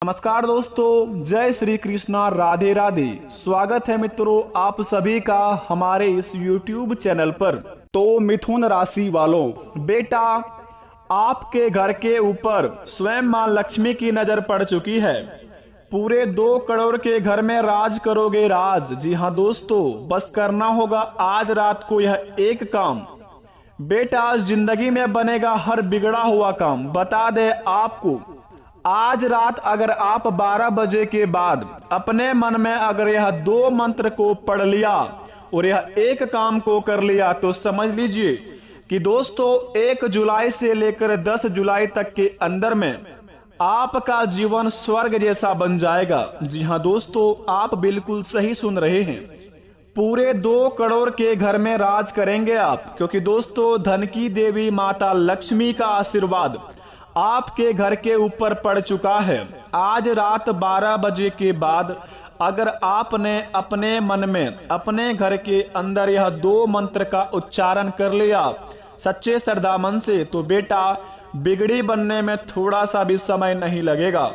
नमस्कार दोस्तों, जय श्री कृष्णा, राधे राधे। स्वागत है मित्रों आप सभी का हमारे इस YouTube चैनल पर। तो मिथुन राशि वालों, बेटा आपके घर के ऊपर स्वयं मां लक्ष्मी की नजर पड़ चुकी है। पूरे 2 करोड़ के घर में राज करोगे राज। जी हाँ दोस्तों, बस करना होगा आज रात को यह एक काम। बेटा जिंदगी में बनेगा हर बिगड़ा हुआ काम। बता दे आपको, आज रात अगर आप 12 बजे के बाद अपने मन में अगर यह 2 मंत्र को पढ़ लिया और यह एक काम को कर लिया तो समझ लीजिए कि दोस्तों 1 जुलाई से लेकर 10 जुलाई तक के अंदर में आपका जीवन स्वर्ग जैसा बन जाएगा। जी हाँ दोस्तों, आप बिल्कुल सही सुन रहे हैं। पूरे 2 करोड़ के घर में राज करेंगे आप, क्योंकि दोस्तों धन की देवी माता लक्ष्मी का आशीर्वाद आपके घर के ऊपर पड़ चुका है। आज रात 12 बजे के बाद अगर आपने अपने मन में अपने घर के अंदर यह 2 मंत्र का उच्चारण कर लिया सच्चे श्रद्धा मन से, तो बेटा बिगड़ी बनने में थोड़ा सा भी समय नहीं लगेगा,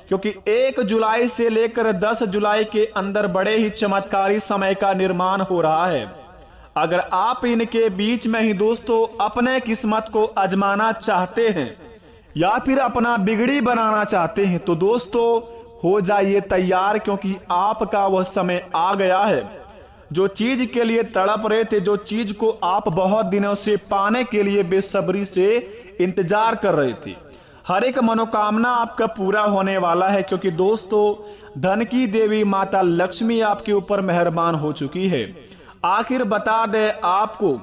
क्योंकि 1 जुलाई से लेकर 10 जुलाई के अंदर बड़े ही चमत्कारी समय का निर्माण हो रहा है। अगर आप इनके बीच में ही दोस्तों अपने किस्मत को आजमाना चाहते हैं या फिर अपना बिगड़ी बनाना चाहते हैं तो दोस्तों हो जाइए तैयार, क्योंकि आपका वह समय आ गया है। जो चीज के लिए तड़प रहे थे, जो चीज को आप बहुत दिनों से पाने के लिए बेसब्री से इंतजार कर रहे थे, हर एक मनोकामना आपका पूरा होने वाला है, क्योंकि दोस्तों धन की देवी माता लक्ष्मी आपके ऊपर मेहरबान हो चुकी है। आखिर बता दे आपको,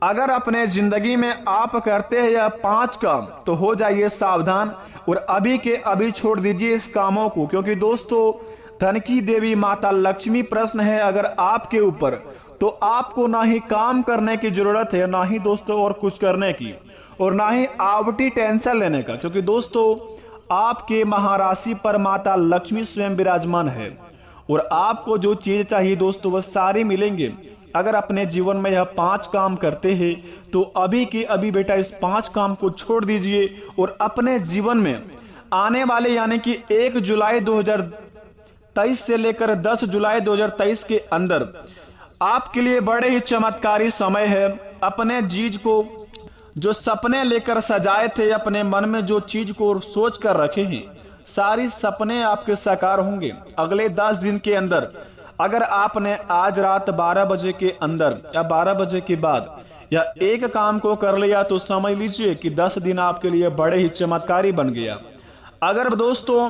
अगर अपने जिंदगी में आप करते हैं यह 5 काम तो हो जाइए सावधान और अभी के अभी छोड़ दीजिए इस कामों को, क्योंकि दोस्तों धन की देवी माता लक्ष्मी प्रश्न है अगर आपके ऊपर, तो आपको ना ही काम करने की जरूरत है, ना ही दोस्तों और कुछ करने की, और ना ही आवटी टेंशन लेने का, क्योंकि दोस्तों आपके महाराशि पर माता लक्ष्मी स्वयं विराजमान है और आपको जो चीज चाहिए दोस्तों वह सारी मिलेंगे। अगर अपने जीवन में यह 5 काम करते हैं तो अभी के अभी बेटा इस 5 काम को छोड़ दीजिए और अपने जीवन में आने वाले यानी कि 1 जुलाई 2023 से लेकर 10 जुलाई 2023 के अंदर आपके लिए बड़े ही चमत्कारी समय है। अपने चीज को जो सपने लेकर सजाए थे, अपने मन में जो चीज को सोच कर रखे हैं, सारी सपने आपके साकार होंगे अगले 10 दिन के अंदर। अगर आपने आज रात 12 बजे के अंदर या 12 बजे के बाद या एक काम को कर लिया तो समझ लीजिए कि 10 दिन आपके लिए बड़े ही चमत्कारी बन गया। अगर दोस्तों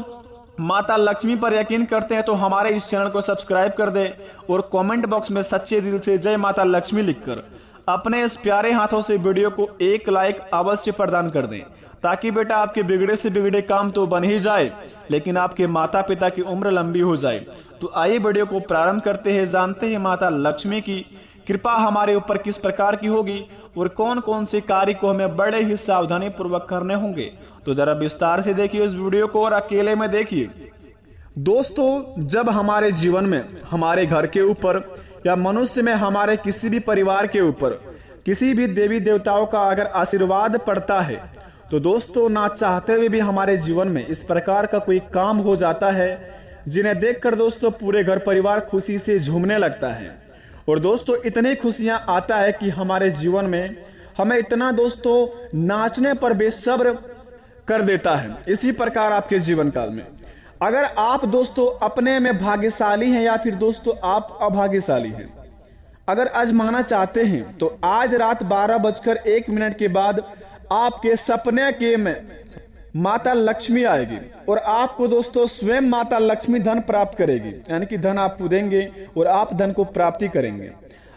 माता लक्ष्मी पर यकीन करते हैं तो हमारे इस चैनल को सब्सक्राइब कर दें और कमेंट बॉक्स में सच्चे दिल से जय माता लक्ष्मी लिखकर अपने इस प्यारे हाथों से वीडियो को एक लाइक अवश्य प्रदान कर दें, ताकि बेटा आपके बिगड़े से बिगड़े काम तो बन ही जाए लेकिन आपके माता पिता की उम्र लंबी हो जाए। तो आइए वीडियो को प्रारंभ करते हैं, जानते हैं माता लक्ष्मी की कृपा हमारे ऊपर किस प्रकार की होगी और कौन कौन से कार्य को हमें बड़े ही सावधानी पूर्वक करने होंगे। तो जरा विस्तार से देखिए इस वीडियो को और अकेले में देखिए। दोस्तों जब हमारे जीवन में हमारे घर के ऊपर या मनुष्य में हमारे किसी भी परिवार के ऊपर किसी भी देवी देवताओं का अगर आशीर्वाद पड़ता है तो दोस्तों ना चाहते हुए भी हमारे जीवन में इस प्रकार का कोई काम हो जाता है जिन्हें देखकर दोस्तों पूरे घर परिवार खुशी से झूमने लगता है। और दोस्तों इतनी खुशियां आता है कि हमारे जीवन में हमें इतना दोस्तों नाचने पर बेसब्र कर देता है। इसी प्रकार आपके जीवन काल में अगर आप दोस्तों अपने में भाग्यशाली हैं या फिर दोस्तों आप अभाग्यशाली हैं, अगर आजमाना चाहते हैं तो आज रात 12:01 के बाद आपके सपने के में माता लक्ष्मी आएगी और आपको दोस्तों स्वयं माता लक्ष्मी धन प्राप्त करेगी, यानी कि धन आपको देंगे और आप धन को प्राप्ति करेंगे।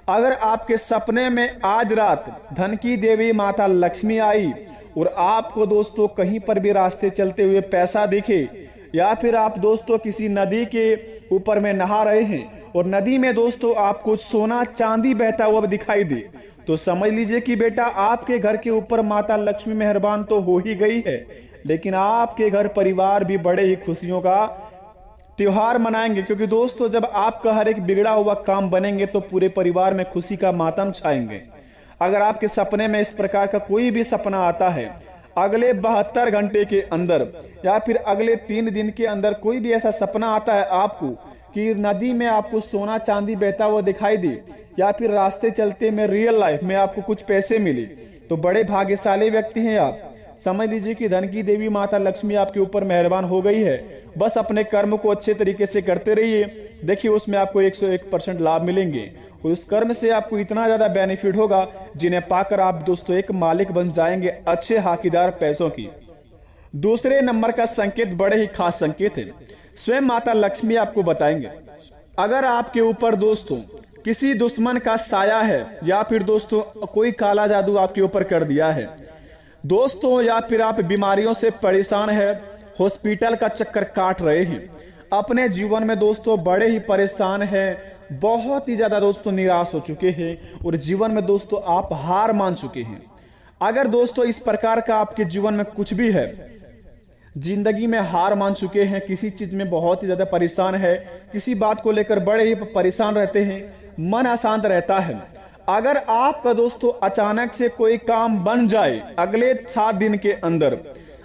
अगर आपके सपने में आज रात धन की देवी माता लक्ष्मी आई और आपको दोस्तों कहीं पर भी रास्ते चलते हुए पैसा दिखे या फिर आप दोस्तों किसी नदी के ऊपर में नहा रहे हैं और नदी में दोस्तों आपको सोना चांदी बहता हुआ दिखाई दे, तो समझ लीजिए कि बेटा आपके घर के ऊपर माता लक्ष्मी मेहरबान तो हो ही गई है, लेकिन आपके घर परिवार भी बड़े ही खुशियों का त्योहार मनाएंगे। क्योंकि दोस्तों जब आपका हर एक बिगड़ा हुआ काम बनेंगे तो पूरे परिवार में खुशी का मातम छाएंगे। अगर आपके सपने में इस प्रकार का कोई भी सपना आता है, अगले 72 घंटे के अंदर या फिर अगले 3 दिन के अंदर कोई भी ऐसा सपना आता है आपको कि नदी में आपको सोना चांदी बहता हुआ दिखाई दे, या फिर रास्ते चलते में रियल लाइफ में आपको कुछ पैसे मिले, तो बड़े भाग्यशाली व्यक्ति हैं आप। समझ लीजिए कि धन की देवी माता लक्ष्मी आपके ऊपर मेहरबान हो गई है। बस अपने कर्म को अच्छे तरीके से करते रहिए, देखिए उसमें आपको 101% लाभ मिलेंगे और उस कर्म से आपको इतना ज्यादा बेनिफिट होगा जिन्हें पाकर आप दोस्तों एक मालिक बन जाएंगे अच्छे हाकीदार पैसों की। दूसरे नंबर का संकेत बड़े ही खास संकेत है, स्वयं माता लक्ष्मी आपको बताएंगे। अगर आपके ऊपर दोस्तों किसी दुश्मन का साया है या फिर दोस्तों कोई काला जादू आपके ऊपर कर दिया है दोस्तों, या फिर आप बीमारियों से परेशान है, हॉस्पिटल का चक्कर काट रहे हैं, अपने जीवन में दोस्तों बड़े ही परेशान हैं, बहुत ही ज्यादा दोस्तों निराश हो चुके हैं और जीवन में दोस्तों आप हार मान चुके हैं। अगर दोस्तों इस प्रकार का आपके जीवन में कुछ भी है, जिंदगी में हार मान चुके हैं, किसी चीज में बहुत ही ज्यादा परेशान है, किसी बात को लेकर बड़े ही परेशान रहते हैं, मन अशांत रहता है, अगर आपका दोस्तों अचानक से कोई काम बन जाए, अगले 7 दिन के अंदर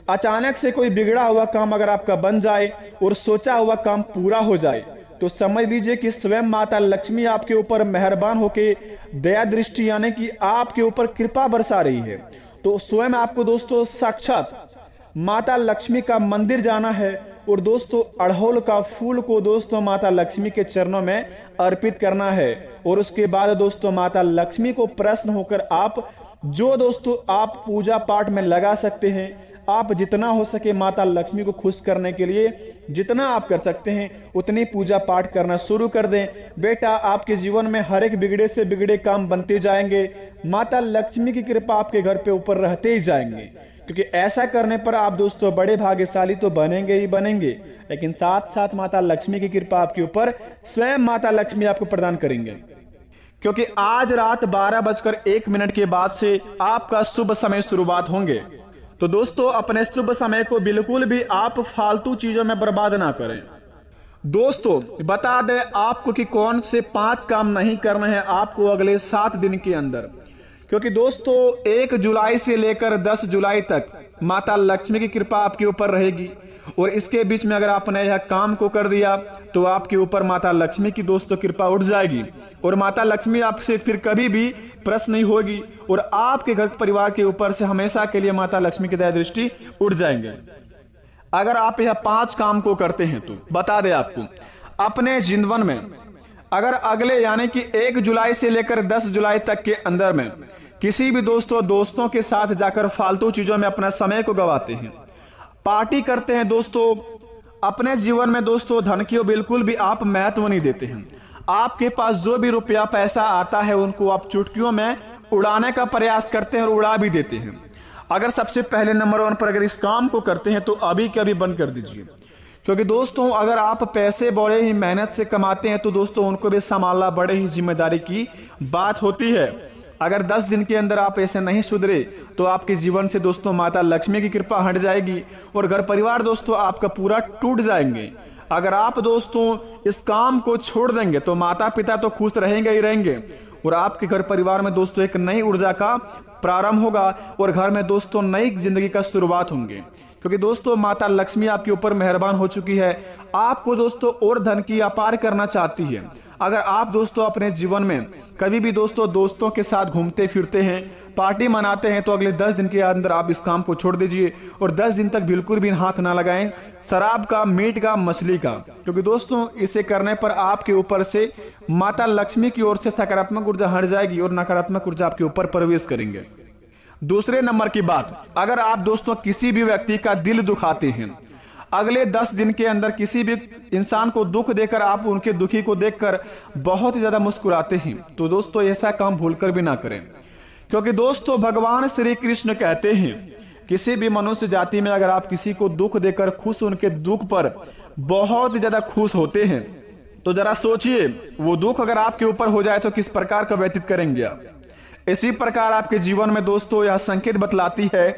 अचानक से कोई बिगड़ा हुआ काम अगर आपका बन जाए और सोचा हुआ काम पूरा हो जाए, तो समझ लीजिए कि स्वयं माता लक्ष्मी आपके ऊपर मेहरबान होके दया दृष्टि यानी कि आपके ऊपर कृपा बरसा रही है। तो स्वयं आपको दोस्तों साक्षात माता लक्ष्मी का मंदिर जाना है और दोस्तों अड़हुल का फूल को दोस्तों माता लक्ष्मी के चरणों में अर्पित करना है और उसके बाद दोस्तों माता लक्ष्मी को प्रसन्न होकर आप जो दोस्तों आप पूजा पाठ में लगा सकते हैं, आप जितना हो सके माता लक्ष्मी को खुश करने के लिए जितना आप कर सकते हैं उतनी पूजा पाठ करना शुरू कर दें। बेटा आपके जीवन में हर एक बिगड़े से बिगड़े काम बनते जाएंगे, माता लक्ष्मी की कृपा आपके घर पे ऊपर रहते ही जाएंगे, क्योंकि ऐसा करने पर आप दोस्तों बड़े भाग्यशाली तो बनेंगे ही बनेंगे, लेकिन साथ साथ माता लक्ष्मी की कृपा आपके ऊपर स्वयं माता लक्ष्मी आपको प्रदान करेंगे। क्योंकि आज रात 12:01 के बाद से आपका शुभ समय शुरुआत होंगे, तो दोस्तों अपने शुभ समय को बिल्कुल भी आप फालतू चीजों में बर्बाद ना करें। दोस्तों बता दें आपको कि कौन से 5 काम नहीं करने हैं आपको अगले 7 दिन के अंदर, क्योंकि दोस्तों 1 जुलाई से लेकर 10 जुलाई तक माता लक्ष्मी की कृपा आपके ऊपर रहेगी और इसके बीच में अगर आपने यह काम को कर दिया तो आपके ऊपर माता लक्ष्मी की दोस्तों कृपा उठ जाएगी और माता लक्ष्मी आपसे फिर कभी भी प्रश्न नहीं होगी और आपके घर परिवार के ऊपर से हमेशा के लिए माता लक्ष्मी की दया दृष्टि उठ जाएंगे। अगर आप यह 5 काम को करते हैं तो बता दें आपको अपने जीवन में अगर अगले यानी कि 1 जुलाई से लेकर 10 जुलाई तक के अंदर में किसी भी दोस्तों के साथ जाकर फालतू चीजों में अपना समय को गवाते हैं, पार्टी करते हैं दोस्तों, अपने जीवन में दोस्तों धन की बिल्कुल भी आप महत्व नहीं देते हैं, आपके पास जो भी रुपया पैसा आता है उनको आप चुटकियों में उड़ाने का प्रयास करते हैं और उड़ा भी देते हैं। अगर सबसे पहले नंबर 1 पर अगर इस काम को करते हैं तो अभी के अभी बंद कर दीजिए, क्योंकि दोस्तों अगर आप पैसे बड़े ही मेहनत से कमाते हैं तो दोस्तों उनको भी संभालना बड़े ही जिम्मेदारी की बात होती है। अगर 10 दिन के अंदर आप ऐसे नहीं सुधरे तो आपके जीवन से दोस्तों माता लक्ष्मी की कृपा हट जाएगी और घर परिवार दोस्तों आपका पूरा टूट जाएंगे। अगर आप दोस्तों इस काम को छोड़ देंगे तो माता पिता तो खुश रहेंगे ही रहेंगे और आपके घर परिवार में दोस्तों एक नई ऊर्जा का प्रारंभ होगा और घर में दोस्तों नई जिंदगी का शुरुआत होंगे, क्योंकि दोस्तों माता लक्ष्मी आपके ऊपर मेहरबान हो चुकी है, आपको दोस्तों और धन की अपार करना चाहती है। अगर आप दोस्तों अपने जीवन में कभी भी दोस्तों के साथ घूमते फिरते हैं, पार्टी मनाते हैं, तो अगले 10 दिन के अंदर आप इस काम को छोड़ दीजिए और 10 दिन तक बिल्कुल भी हाथ ना लगाएं शराब का, मीट का, मछली का, क्योंकि दोस्तों इसे करने पर आपके ऊपर से माता लक्ष्मी की ओर से सकारात्मक ऊर्जा हट जाएगी और नकारात्मक ऊर्जा आपके ऊपर प्रवेश करेंगे। दूसरे नंबर की बात, अगर आप दोस्तों किसी भी व्यक्ति का दिल दुखाते हैं, अगले 10 दिन के अंदर किसी भी इंसान को दुख देकर आप उनके दुखी को देखकर बहुत ही ज्यादा मुस्कुराते हैं, तो दोस्तों ऐसा काम भूलकर भी ना करें, क्योंकि दोस्तों भगवान श्री कृष्ण कहते हैं किसी भी मनुष्य जाति में अगर आप किसी को दुख देकर खुश उनके दुख पर बहुत ही ज्यादा खुश होते हैं तो जरा सोचिए वो दुख अगर आपके ऊपर हो जाए तो किस प्रकार का व्यतीत करेंगे आप। इसी प्रकार आपके जीवन में दोस्तों यह संकेत बतलाती है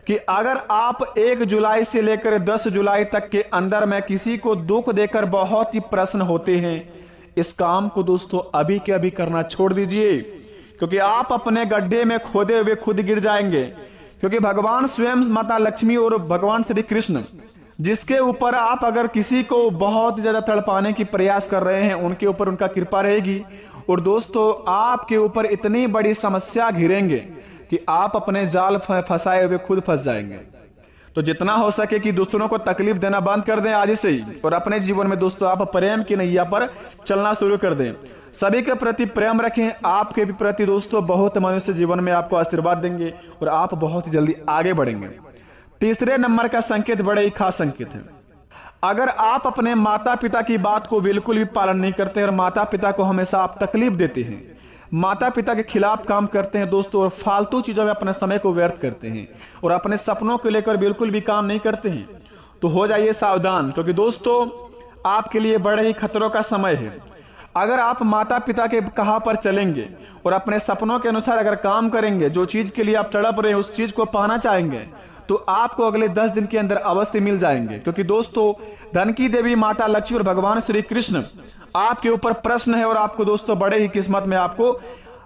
कि अगर आप 1 जुलाई से लेकर 10 जुलाई तक के अंदर में किसी को दुख देकर बहुत ही प्रसन्न होते हैं, इस काम को दोस्तों अभी के अभी करना छोड़ दीजिए, क्योंकि आप अपने गड्ढे में खोदे हुए खुद गिर जाएंगे, क्योंकि भगवान स्वयं माता लक्ष्मी और भगवान श्री कृष्ण जिसके ऊपर आप अगर किसी को बहुत ज्यादा तड़पाने की प्रयास कर रहे हैं, उनके ऊपर उनका कृपा रहेगी और दोस्तों आपके ऊपर इतनी बड़ी समस्या घिरेंगे कि आप अपने जाल फंसाए हुए खुद फंस जाएंगे। तो जितना हो सके कि दूसरों को तकलीफ देना बंद कर दें आज से ही, और अपने जीवन में दोस्तों आप प्रेम की नैया पर चलना शुरू कर दें। सभी के प्रति प्रेम रखें, आपके भी प्रति दोस्तों बहुत मनुष्य जीवन में आपको आशीर्वाद देंगे और आप बहुत ही जल्दी आगे बढ़ेंगे। तीसरे नंबर का संकेत बड़े ही खास संकेत है। अगर आप अपने माता पिता की बात को बिल्कुल भी पालन नहीं करते और माता पिता को हमेशा आप तकलीफ देते हैं, माता पिता के खिलाफ काम करते हैं दोस्तों, और फालतू चीजों में अपने समय को व्यर्थ करते हैं और अपने सपनों को लेकर बिल्कुल भी काम नहीं करते हैं, तो हो जाइए सावधान, क्योंकि दोस्तों आपके लिए बड़े ही खतरों का समय है। अगर आप माता पिता के कहा पर चलेंगे और अपने सपनों के अनुसार अगर काम करेंगे, जो चीज के लिए आप तड़प रहे हैं उस चीज को पाना चाहेंगे, तो आपको अगले 10 दिन के अंदर अवश्य मिल जाएंगे। क्योंकि दोस्तों धन की देवी माता लक्ष्मी और भगवान श्री कृष्ण आपके ऊपर प्रश्न है और आपको दोस्तों बड़े ही किस्मत में आपको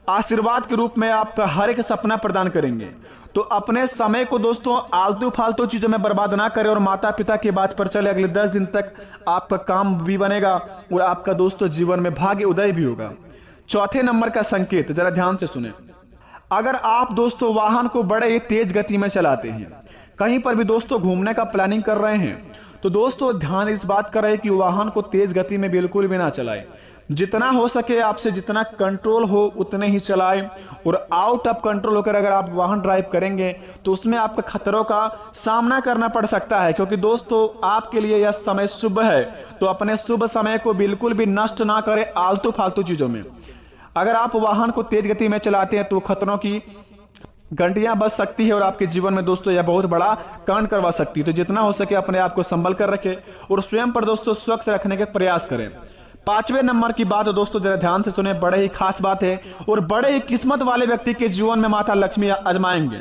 आशीर्वाद के रूप में आपका हर एक सपना प्रदान करेंगे। तो अपने समय को दोस्तों आलतू फालतू चीजों में बर्बाद ना करें और माता पिता की बात पर चले। अगले 10 दिन तक आपका काम भी बनेगा और आपका दोस्तों जीवन में भाग्य उदय भी होगा। चौथे नंबर का संकेत जरा ध्यान से सुने। अगर आप दोस्तों वाहन को बड़े ही तेज गति में चलाते हैं, कहीं पर भी दोस्तों घूमने का प्लानिंग कर रहे हैं, तो दोस्तों ध्यान इस बात का रहे कि वाहन को तेज गति में बिल्कुल भी ना चलाएं। जितना हो सके आपसे जितना कंट्रोल हो उतने ही चलाएं, और आउट ऑफ कंट्रोल होकर अगर आप वाहन ड्राइव करेंगे तो उसमें आपका खतरों का सामना करना पड़ सकता है। क्योंकि दोस्तों आपके लिए यह समय शुभ है, तो अपने शुभ समय को बिल्कुल भी नष्ट ना करें आलतू फालतू चीजों में। अगर आप वाहन को तेज गति में चलाते हैं तो खतरों की घंटियां बज सकती है और आपके जीवन में दोस्तों यह बहुत बड़ा कांड करवा सकती है। तो जितना हो सके अपने आप को संभल कर रखें और स्वयं पर दोस्तों स्वच्छ रखने का प्रयास करें। पांचवें नंबर की बात दोस्तों जरा ध्यान से सुने, बड़े ही खास बात है और बड़े ही किस्मत वाले व्यक्ति के जीवन में माता लक्ष्मी आजमाएंगे।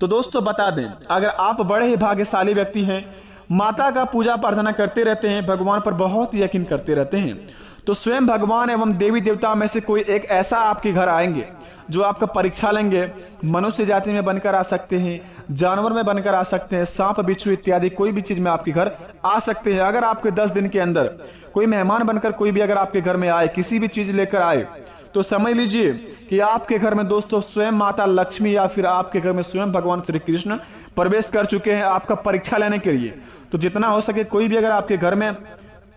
तो दोस्तों बता दें, अगर आप बड़े ही भाग्यशाली व्यक्ति हैं, माता का पूजा प्रार्थना करते रहते हैं, भगवान पर बहुत यकीन करते रहते हैं, तो स्वयं भगवान एवं देवी देवता में से कोई एक ऐसा आपके घर आएंगे जो आपका परीक्षा लेंगे। मनुष्य जाति में बनकर आ सकते हैं, जानवर में बनकर आ सकते हैं, सांप बिच्छू इत्यादि कोई भी चीज में आपके घर आ सकते हैं। अगर आपके 10 दिन के अंदर कोई मेहमान बनकर कोई भी अगर आपके घर में आए, किसी भी चीज लेकर आए, तो समझ लीजिए कि आपके घर में दोस्तों स्वयं माता लक्ष्मी या फिर आपके घर में स्वयं भगवान श्री कृष्ण प्रवेश कर चुके हैं आपका परीक्षा लेने के लिए। तो जितना हो सके कोई भी अगर आपके घर में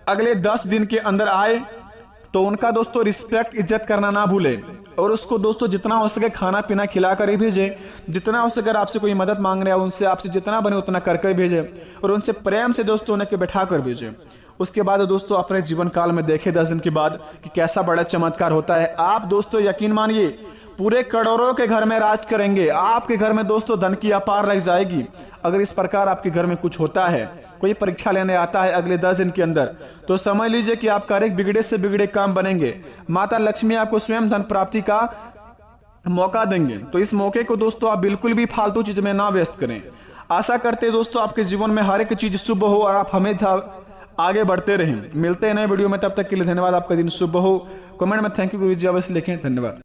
अगले 10 दिन के अंदर आए तो उनका दोस्तों रिस्पेक्ट इज्जत करना ना भूले, और उसको दोस्तों जितना हो सके खाना पीना खिलाकर ही भेजे। जितना हो सके अगर आपसे कोई मदद मांग रहा है उनसे आपसे जितना बने उतना करके भेजे, और उनसे प्रेम से दोस्तों उन्हें बैठा कर भेजे। उसके बाद दोस्तों अपने जीवन काल में देखे 10 दिन के बाद कि कैसा बड़ा चमत्कार होता है। आप दोस्तों यकीन मानिए पूरे करोड़ों के घर में राज करेंगे। आपके घर में दोस्तों धन की अपार रह जाएगी। अगर इस प्रकार आपके घर में कुछ होता है, कोई परीक्षा लेने आता है अगले 10 दिन के अंदर, तो समझ लीजिए कि आपका एक बिगड़े से बिगड़े काम बनेंगे। माता लक्ष्मी आपको स्वयं धन प्राप्ति का मौका देंगे। तो इस मौके को दोस्तों आप बिल्कुल भी फालतू चीज में ना व्यस्त करें। आशा करते हैं दोस्तों आपके जीवन में हर एक चीज शुभ हो और आप हमेशा आगे बढ़ते रहें। मिलते हैं नए वीडियो में, तब तक के लिए धन्यवाद। आपका दिन शुभ हो। कमेंट में थैंक यू गुरुजी अवश्य लिखें। धन्यवाद।